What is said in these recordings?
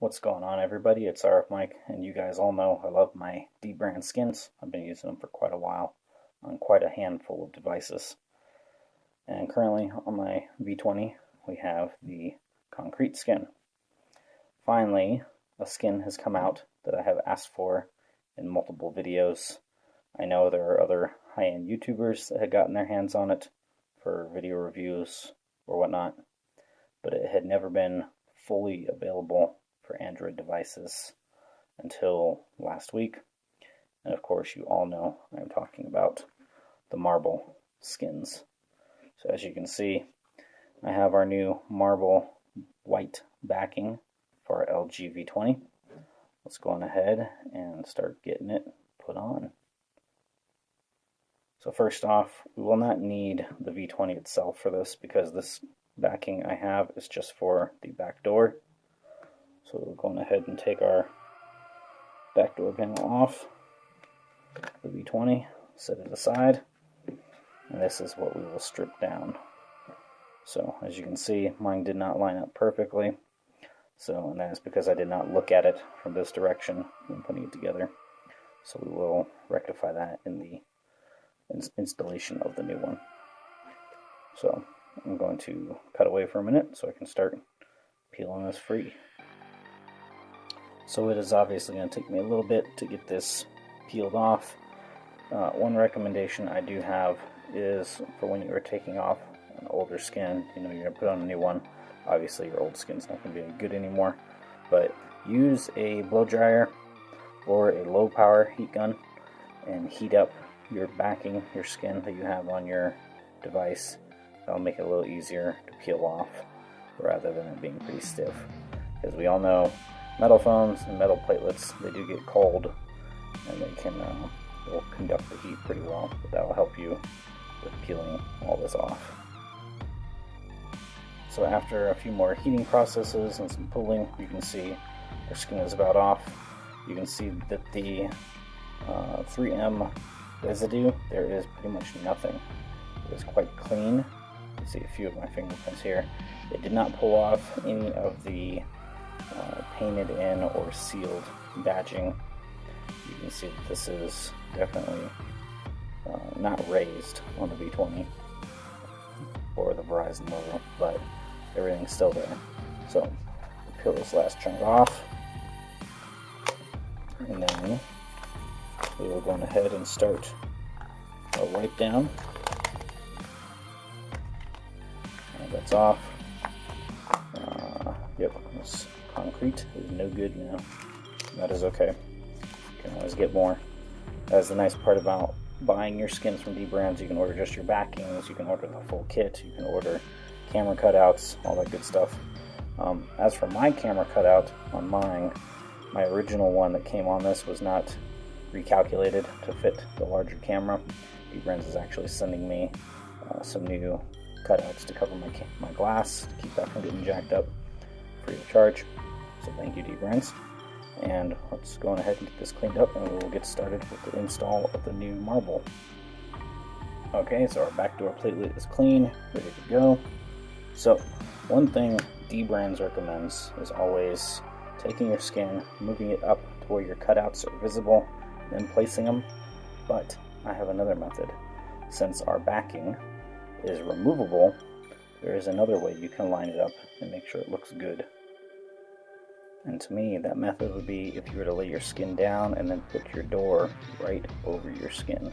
What's going on, everybody? It's RF Mike, and you guys all know I love my dbrand skins. I've been using them for quite a while on quite a handful of devices. And currently on my V20 we have the concrete skin. Finally, a skin has come out that I have asked for in multiple videos. I know there are other high-end YouTubers that had gotten their hands on it for video reviews or whatnot, but it had never been fully available for Android devices until last week. And of course, you all know I'm talking about the marble skins. So as you can see, I have our new marble white backing for our LG V20. Let's go on ahead and start getting it put on. So first off, we will not need the V20 itself for this because this backing I have is just for the back door. So we're going ahead and take our back door panel off the V20, set it aside, and this is what we will strip down. So as you can see, mine did not line up perfectly, and that is because I did not look at it from this direction when putting it together. So we will rectify that in the installation of the new one. So I'm going to cut away for a minute so I can start peeling this free. So it is obviously going to take me a little bit to get this peeled off. One recommendation I do have is for when you are taking off an older skin, you're going to put on a new one. Obviously your old skin's not going to be any good anymore, but use a blow dryer or a low power heat gun and heat up your backing, your skin that you have on your device. That'll make it a little easier to peel off rather than it being pretty stiff, because we all know metal phones and metal platelets, they do get cold and they can will conduct the heat pretty well, but that will help you with peeling all this off. So after a few more heating processes and some pulling, you can see our skin is about off. You can see that the 3M residue, there is pretty much nothing. It is quite clean. You can see a few of my fingerprints here. It did not pull off any of the painted in or sealed badging. You can see that this is definitely not raised on the V20 or the Verizon logo, but everything's still there. So we'll peel this last chunk off, and then we will go ahead and start our wipe down. And that's off. Yep, this concrete is no good now. That is okay. You can always get more. That's the nice part about buying your skins from dbrands. You can order just your backings, you can order the full kit, you can order camera cutouts, all that good stuff. As for my camera cutout on mine, my original one that came on this was not recalculated to fit the larger camera. dbrands is actually sending me some new cutouts to cover my glass, to keep that from getting jacked up free of charge. So thank you, dbrands. And let's go on ahead and get this cleaned up, and we will get started with the install of the new marble. Okay, so our back door platelet is clean, ready to go. So one thing dbrands recommends is always taking your skin, moving it up to where your cutouts are visible, then placing them. But I have another method. Since our backing is removable, there is another way you can line it up and make sure it looks good. And to me, that method would be if you were to lay your skin down and then put your door right over your skin.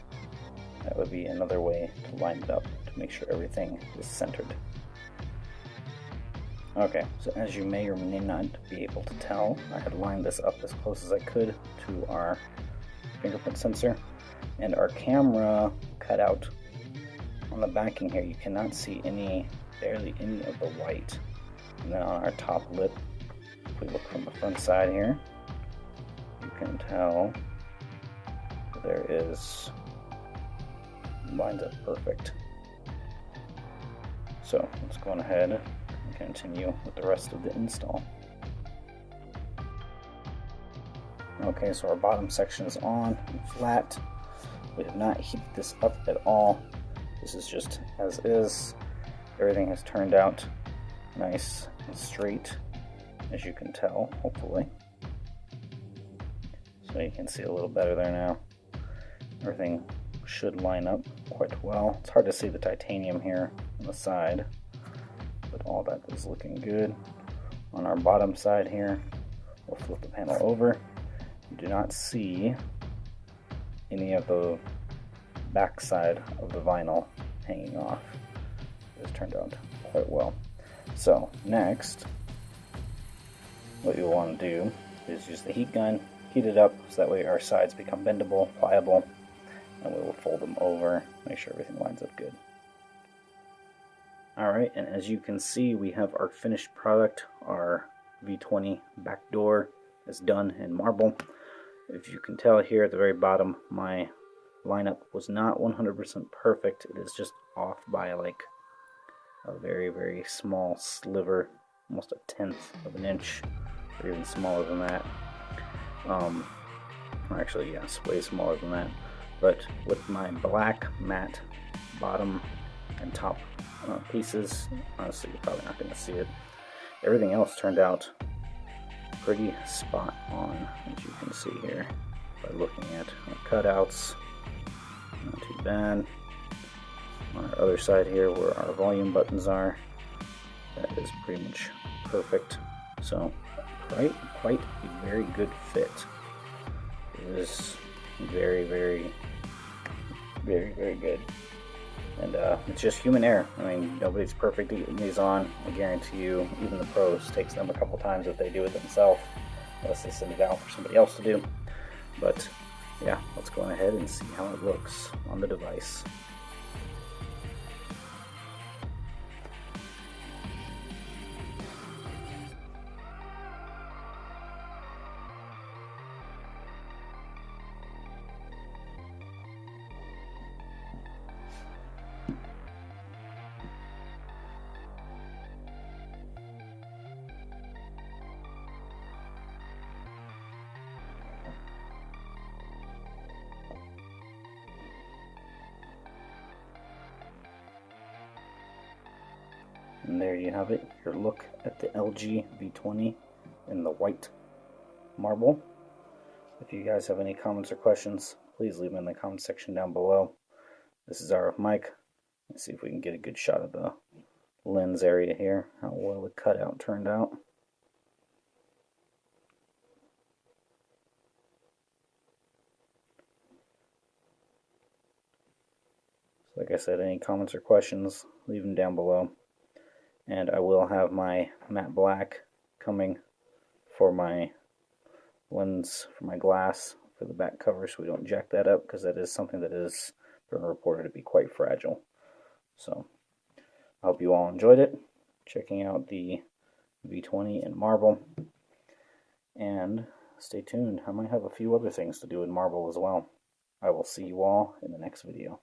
That would be another way to line it up to make sure everything is centered. Okay, so as you may or may not be able to tell, I had lined this up as close as I could to our fingerprint sensor, and our camera cutout on the backing here, you cannot see barely any of the white. And then on our top lip, if we look from the front side here, you can tell there is, lines up perfect. So let's go on ahead and continue with the rest of the install. Okay, so our bottom section is on and flat. We have not heated this up at all. This is just as is. Everything has turned out nice and straight. as you can tell, hopefully. So you can see a little better there now. Everything should line up quite well. It's hard to see the titanium here on the side, but all that is looking good. On our bottom side here, we'll flip the panel over. You do not see any of the back side of the vinyl hanging off. It's turned out quite well. So next, what you'll want to do is use the heat gun, heat it up so that way our sides become bendable, pliable, and we will fold them over, make sure everything lines up good. Alright, and as you can see, we have our finished product. Our V20 back door is done in marble. If you can tell here at the very bottom, my lineup was not 100% perfect. It is just off by like a very, very small sliver, almost a 1/10 of an inch, or even smaller than that. Actually, yes, way smaller than that. But with my black matte bottom and top pieces, honestly, you're probably not going to see it. Everything else turned out pretty spot on, as you can see here by looking at our cutouts. Not too bad. On our other side here, where our volume buttons are, that is pretty much perfect. So quite a very good fit. It is very, very good. And it's just human error. I mean, nobody's perfect getting these on. I guarantee you, even the pros, takes them a couple times if they do it themselves, unless they send it out for somebody else to do. But yeah, let's go ahead and see how it looks on the device. And there you have it, your look at the LG V20 in the white marble. If you guys have any comments or questions, please leave them in the comment section down below. This is our mic. Let's see if we can get a good shot of the lens area here, how well the cutout turned out. So like I said, any comments or questions, leave them down below. And I will have my matte black coming for my lens, for my glass, for the back cover, so we don't jack that up, because that is something that is been reported to be quite fragile. So I hope you all enjoyed it, checking out the V20 in marble, and stay tuned. I might have a few other things to do in marble as well. I will see you all in the next video.